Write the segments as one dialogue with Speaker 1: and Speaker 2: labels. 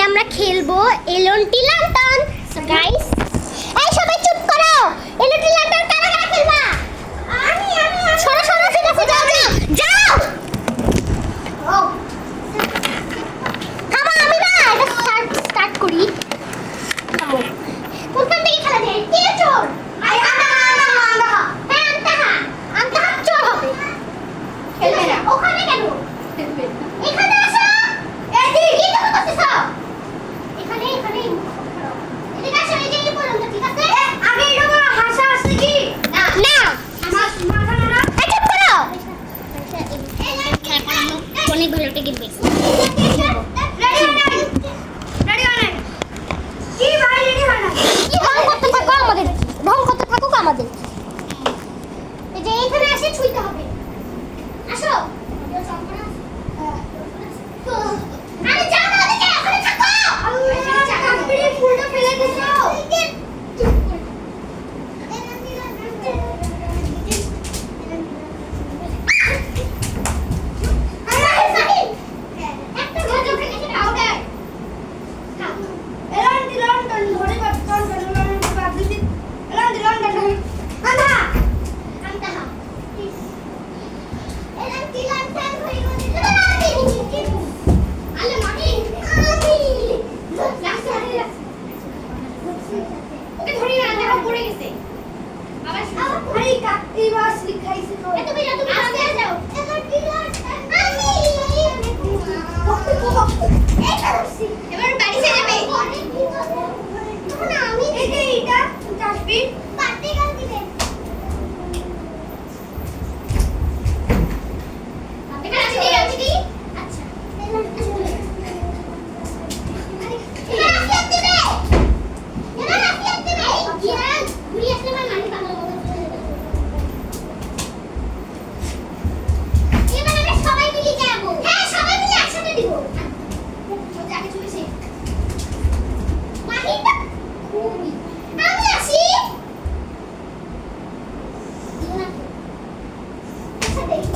Speaker 1: আমরা খেলবো এলন্টি লন্ঠন। So guys, এই সবাই চুপ করো। এলন্টি লন্ঠন কারা কারা খেলবা? আমি সরো সরো, ঠিক আছে, যাও যাও যাও। ও থামো, আমি না এটা স্টার্ট করি। থামো, কোনখান থেকে খেলা যায়? কে চোর? আই আন্তা চোর হবে। খেলবে না ওখানে কেন? এখানে আসো। এই কি তো করতেছ? এখানে এখানে এদিকে আসো, এই যে কি বললাম তো, ঠিক আছে? আগে এটা বড় হাসা আসছে কি? না না মাথা না। এই চুপ করো। অনেক ভালো টিকিট পেয়েছি। রেডি অনেক কি ভাই, রেডি হয় না কি? ঢং করতে থাকো আমাদের, ঢং করতে থাকুক আমাদের। এই যে এখানে এসে ছুঁইতে হবে। আসো। আরে যাও না ওদিকে, ওখানে থাকো। আমি চাকা পিড়ে ফুলটা ফেলে দিছো। এবার বাড়ি চলে যাবে। আমি এইটা ডাস্টবিন পাতে গাল দিবেন। এখানে আছে দি, আছে দি। আচ্ছা এবার আসলে দিবে, এবার আসলে দিবে। গিয়া ঘুরি আসলে আমার মানি পাগল মতো চলে যাবে। এবার আমরা সবাই মিলে যাবো। হ্যাঁ সবাই মিলে একসাথে দিব। আগে চলেছে মাহিটা খুবই। আমি আসি। আচ্ছা দেখি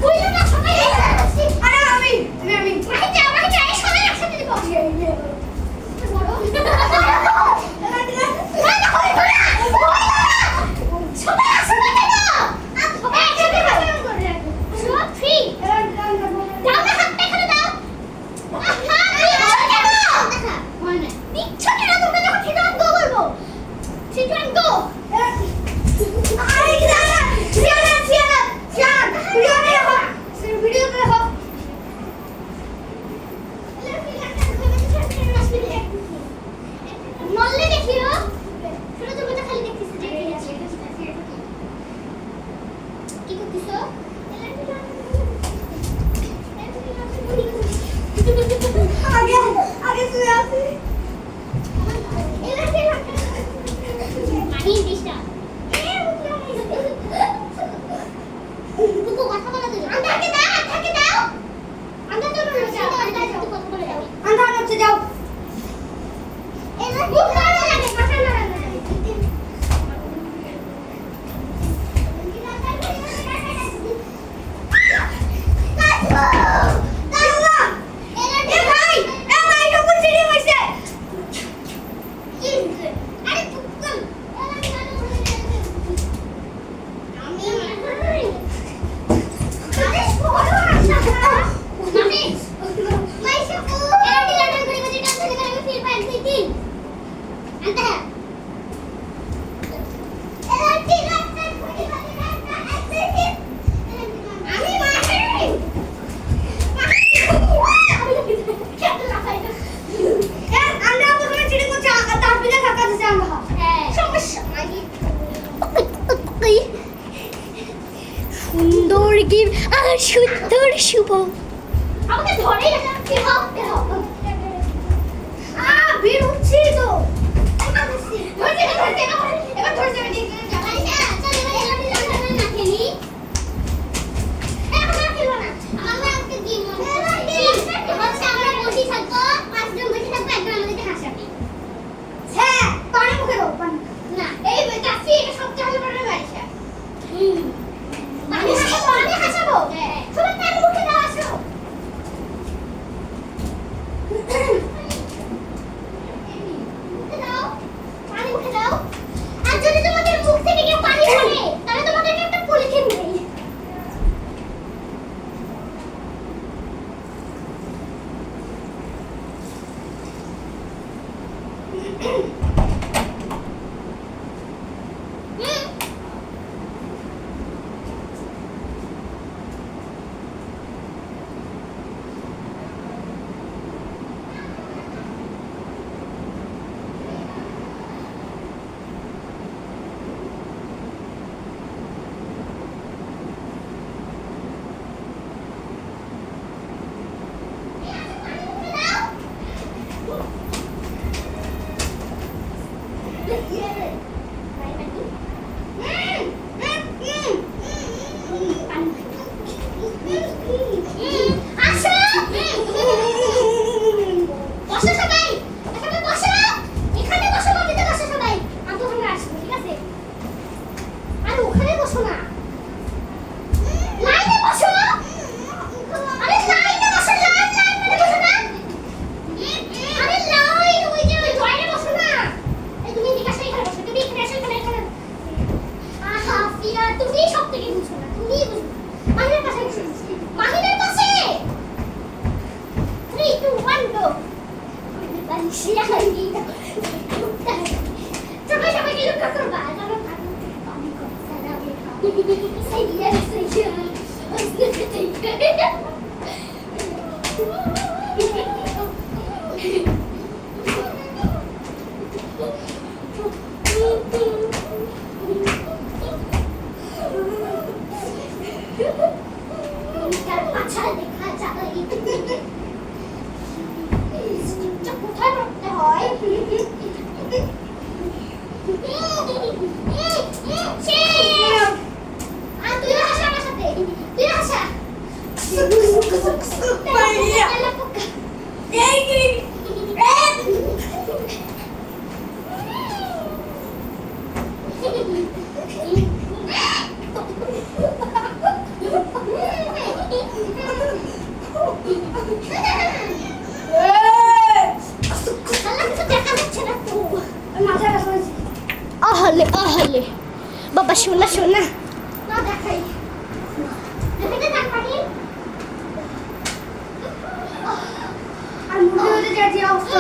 Speaker 1: কইলো না সবাই আসি। আরে আমি মাহিটা সবাই একসাথে দিব। বড় সবাই আসবে কেন? সবাই একসাথে করে সব ফ্রি। দাও না হাতটা এখানে দাও। আগে শুয়ে আছি। মাহি দিশা তুই কথা বলা দে। আন্দাকে দাও আন্দা তো না যাও, আন্দা যাও কথা বলে যাও। আন্দা হচ্ছে যাও। এলা খুব ভালো লাগে, মাথা না লাগে। সুন্দর গিফট আর সুন্দর শুভ। আমাকে ধরে রাখতে হবে। ভিড় হচ্ছে তো। এবার ধরে যাবে দেখতে যাবাই না। চল এবার এলামি লন্ডনে না খেলি। এখন আর খেলবো না। আমরা আজকে দিন হচ্ছে আমরা বসে থাকবো, 5 জন বসে থাকবো, একজন আমাদেরকে হাসাবে। হ্যাঁ পানি মুখে দাও পানি। না এই কাশি এটা সবচেয়ে ভালো পারে বাইশা। পানি হাসাবো। সবাই পানি মুখে দাও আসো। আহলে বাবা শোনা শোনা না দেখাই দেখে দেখ পানি আর মুড়ে যা যে অবস্থা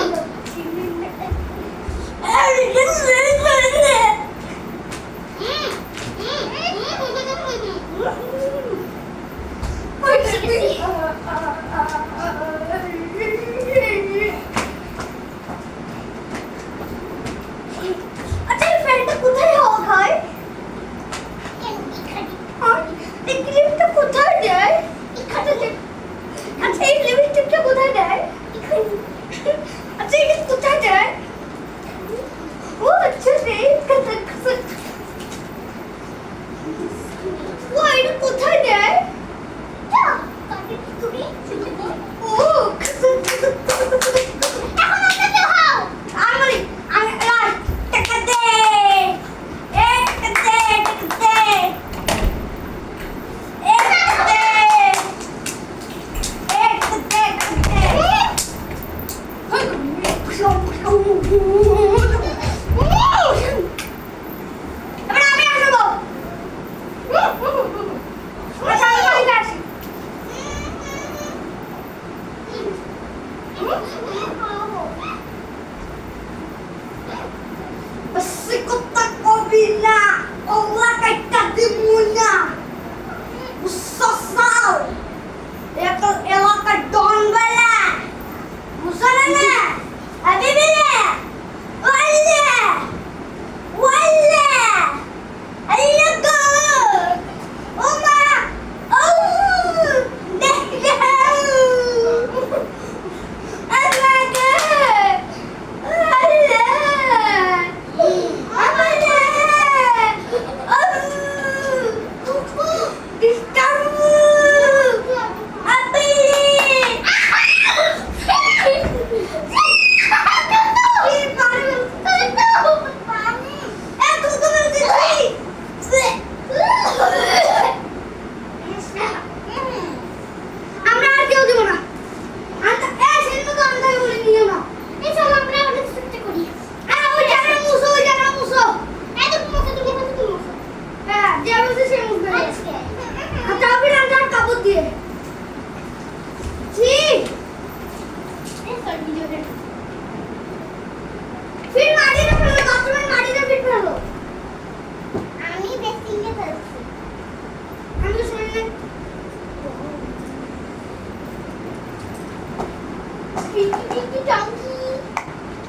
Speaker 1: পিকি পিকি donkey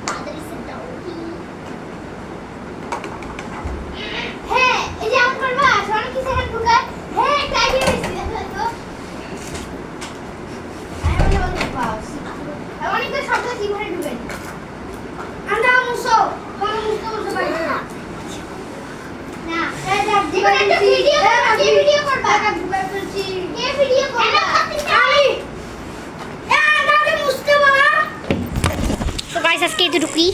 Speaker 1: mother is a donkey হ্যাঁ এই যে আমরা করবা সবাই কি সেখানে ঢুকায় হ্যাঁ একটা আইডিয়া দিছি দেখো তো আমি বলি পাস অনেক শব্দ জীবনে ঢুকে আমরা মুসো কোন মুসো সবাই না জীবন একটা ভিডিও কি ভিডিও করবা ঢুকাই ফেলছি কে ভিডিও করবা আমি মুছতে বলা তো গাইস আজকে এতটুকুই